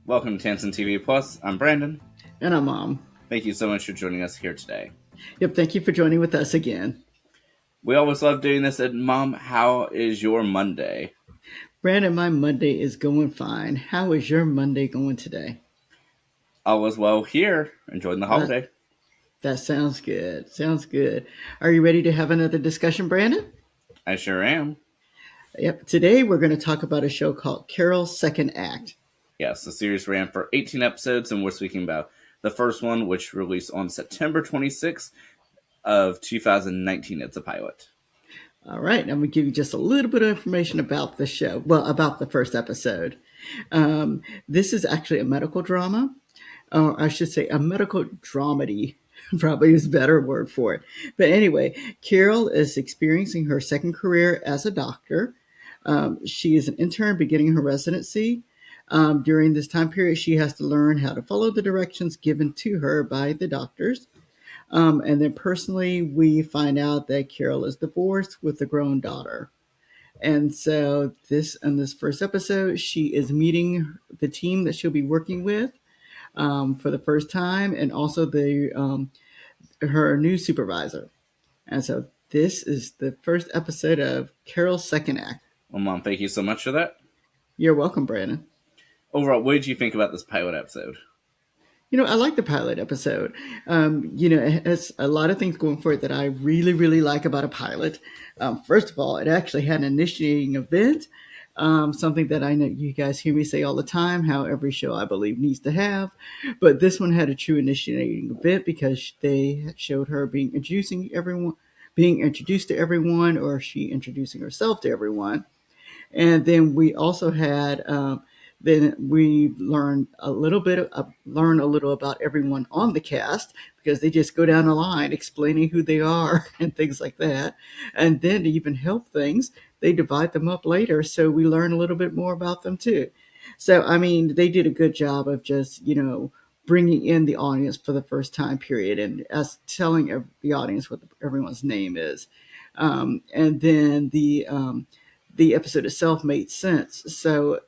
Welcome to Tansson TV Plus. I'm Brandon. And I'm Mom. Thank you so much for joining us here today. Yep, thank you for joining with us again. We always love doing this. And Mom, how is your Monday? Brandon, my Monday is going fine. How is your Monday going today? All is well here. Enjoying the That, holiday. that sounds good. Sounds good. Are you ready to have another discussion, Brandon? I sure am. Yep. Today we're going to talk about a show called Carol's Second Act. Yes, the series ran for 18 episodes, and we're speaking about the first one, which released on September 26th of 2019. It's a pilot. All right, I'm going to give you just a little bit of information about the show. Well, about the first episode. This is actually a medical drama, or I should say a medical dramedy, probably is a better word for it. But anyway, Carol is experiencing her second career as a doctor. She is an intern beginning her residency. During this time period, she has to learn how to follow the directions given to her by the doctors. And then personally, we find out that Carol is divorced with a grown daughter. And so in this first episode, she is meeting the team that she'll be working with for the first time, and also the her new supervisor. And so this is the first episode of Carol's Second Act. Well, Mom, thank you so much for that. You're welcome, Brandon. Overall, what did you think about this pilot episode? I like the pilot episode. It has a lot of things going for it that I really, really like about a pilot. First of all, it actually had an initiating event, something that I know you guys hear me say all the time, how every show I believe needs to have. But this one had a true initiating event because they showed her being introduced to everyone, or she introducing herself to everyone. And then we also had then we learn a little about everyone on the cast, because they just go down the line explaining who they are and things like that. And then to even help things, they divide them up later, so we learn a little bit more about them too. So I mean, they did a good job of just bringing in the audience for the first time period, and us telling the audience what everyone's name is. And then the episode itself made sense. So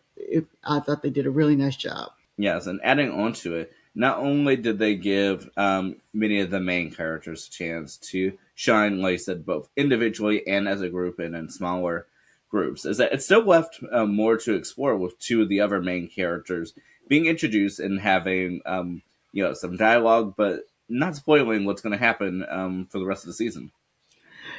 I thought they did a really nice job. Yes, and adding on to it, not only did they give many of the main characters a chance to shine, like I said, both individually and as a group and in smaller groups, is that it still left more to explore with two of the other main characters being introduced and having some dialogue, but not spoiling what's going to happen for the rest of the season.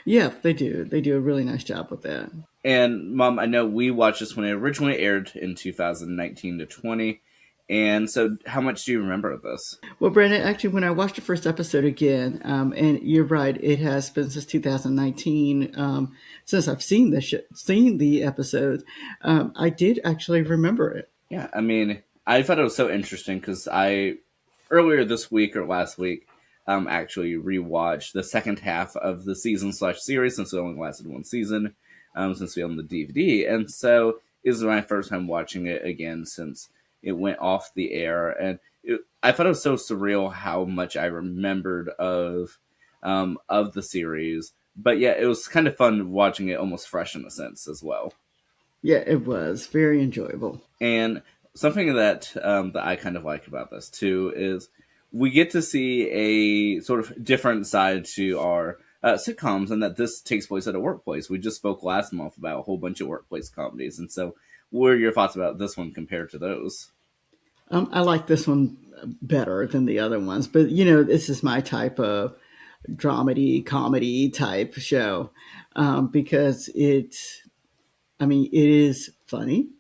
Yeah, they do. They do a really nice job with that. And Mom, I know we watched this when it originally aired in 2019 to 20. And so, how much do you remember of this? Well, Brandon, actually, when I watched the first episode again, and you're right, it has been since 2019 since I've seen the episodes. I did actually remember it. Yeah, I mean, I thought it was so interesting because I earlier this week or last week actually rewatched the second half of the season/series, since it only lasted one season, since we own the DVD, and so this is my first time watching it again since it went off the air, and I thought it was so surreal how much I remembered of the series. But yeah, it was kind of fun watching it almost fresh in a sense as well. Yeah, it was very enjoyable. And something that I kind of like about this too is we get to see a sort of different side to our sitcoms, and that this takes place at a workplace. We just spoke last month about a whole bunch of workplace comedies, and so what are your thoughts about this one compared to those? I like this one better than the other ones, but this is my type of dramedy comedy type show, because it is funny,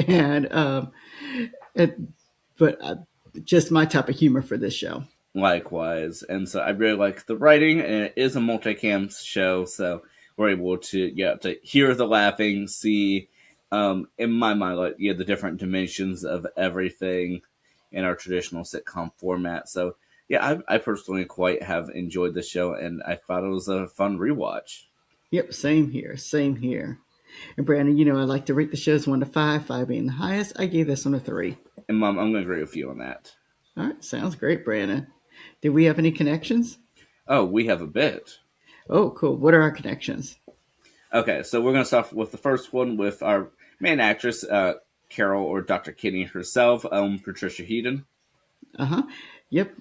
and but just my type of humor for this show. Likewise, and so I really like the writing, and it is a multicam show, so we're able to hear the laughing, see in my mind the different dimensions of everything in our traditional sitcom format. So yeah, I personally quite have enjoyed the show, and I thought it was a fun rewatch. Yep, same here, same here. And Brandon, I like to rate the shows 1 to 5, 5 being the highest. I gave this one a 3. And Mom, I'm going to agree with you on that. All right, sounds great, Brandon. Did we have any connections? Oh, we have a bit. Oh, cool. What are our connections? Okay, so we're going to start with the first one with our main actress, Carol or Dr. Kinney herself, Patricia Heaton. Uh huh. Yep.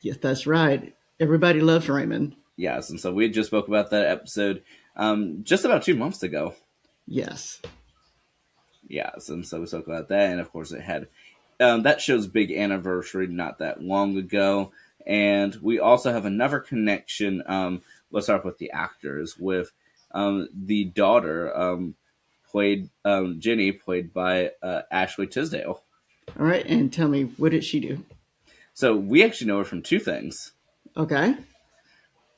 Yes, that's right. Everybody loves Raymond. Yes, and so we just spoke about that episode just about 2 months ago. Yes. Yes, and so we spoke about that, and of course it had that show's big anniversary not that long ago, and we also have another connection. Let's start with the actors with the daughter, played Jenny, played by Ashley Tisdale. All right. And tell me, what did she do? So we actually know her from two things. Okay.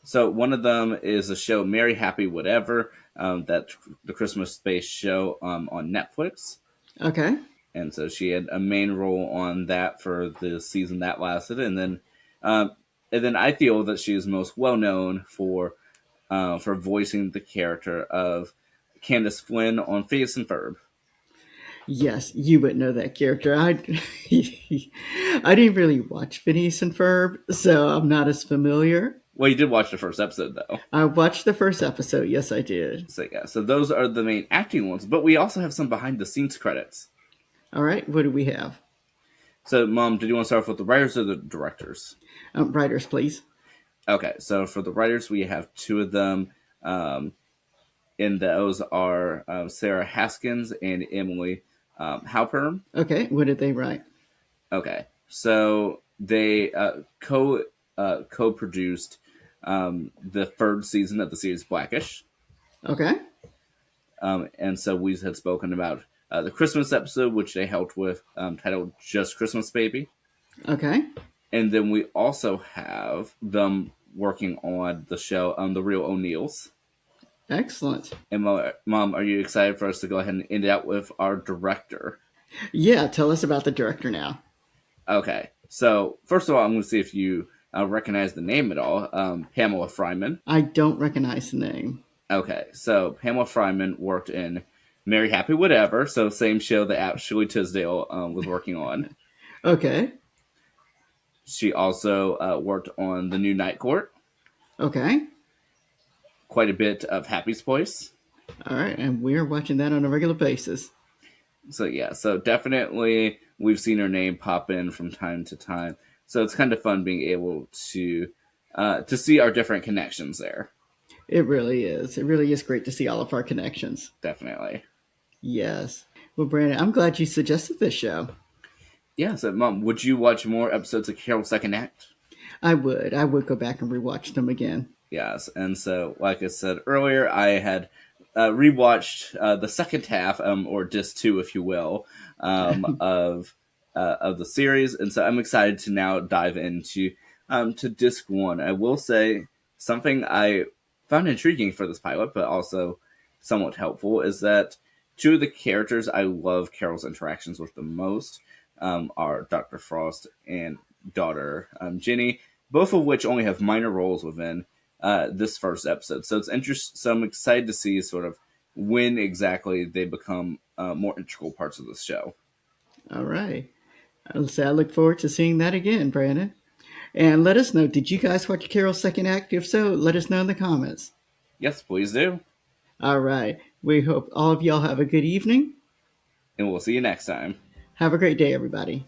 So one of them is the show Merry Happy Whatever, that the Christmas space show on Netflix. Okay. And so she had a main role on that for the season that lasted, um, and then I feel that she is most well known for voicing the character of Candace Flynn on Phineas and Ferb. Yes, you would know that character. I didn't really watch Phineas and Ferb, so I'm not as familiar. Well, you did watch the first episode though, I watched the first episode. Yes, I did. so yeah. So those are the main acting ones, but we also have some behind the scenes credits. All right. What do we have? So, Mom, did you want to start off with the writers or the directors? Writers, please. Okay, so for the writers, we have two of them. Um, and those are Sarah Haskins and Emily Halpern. Okay. What did they write? Okay, so they co-produced the third season of the series Blackish, Okay. and so we had spoken about the Christmas episode, which they helped with, titled "Just Christmas Baby," Okay. and then we also have them working on the show The Real O'Neills. Excellent. And Mom, are you excited for us to go ahead and end out with our director? Yeah. Tell us about the director now. Okay, so first of all, I'm going to see if you recognize the name at all. Pamela Fryman. I don't recognize the name. Okay, so Pamela Fryman worked in Merry Happy Whatever, so same show that Ashley Tisdale was working on. Okay. She also worked on The New Night Court, Okay. quite a bit of Happy's Place. All right. And we're watching that on a regular basis. So yeah, so definitely we've seen her name pop in from time to time. So it's kind of fun being able to see our different connections there. It really is. It really is great to see all of our connections. Definitely. Yes. Well, Brandon, I'm glad you suggested this show. Yeah, so Mom, would you watch more episodes of Carol's Second Act? I would. I would go back and rewatch them again. Yes, and so like I said earlier, I had rewatched the second half, or disc two, if you will, of the series, and so I'm excited to now dive into to disc one. I will say something I found intriguing for this pilot, but also somewhat helpful, is that two of the characters I love Carol's interactions with the most are Dr. Frost and daughter Jenny, both of which only have minor roles within this first episode. So it's interesting. So I'm excited to see sort of when exactly they become more integral parts of the show. All right. I'll say I look forward to seeing that again, Brandon. And let us know, did you guys watch Carol's second act? If so, let us know in the comments. Yes, please do. All right. We hope all of y'all have a good evening. And we'll see you next time. Have a great day, everybody.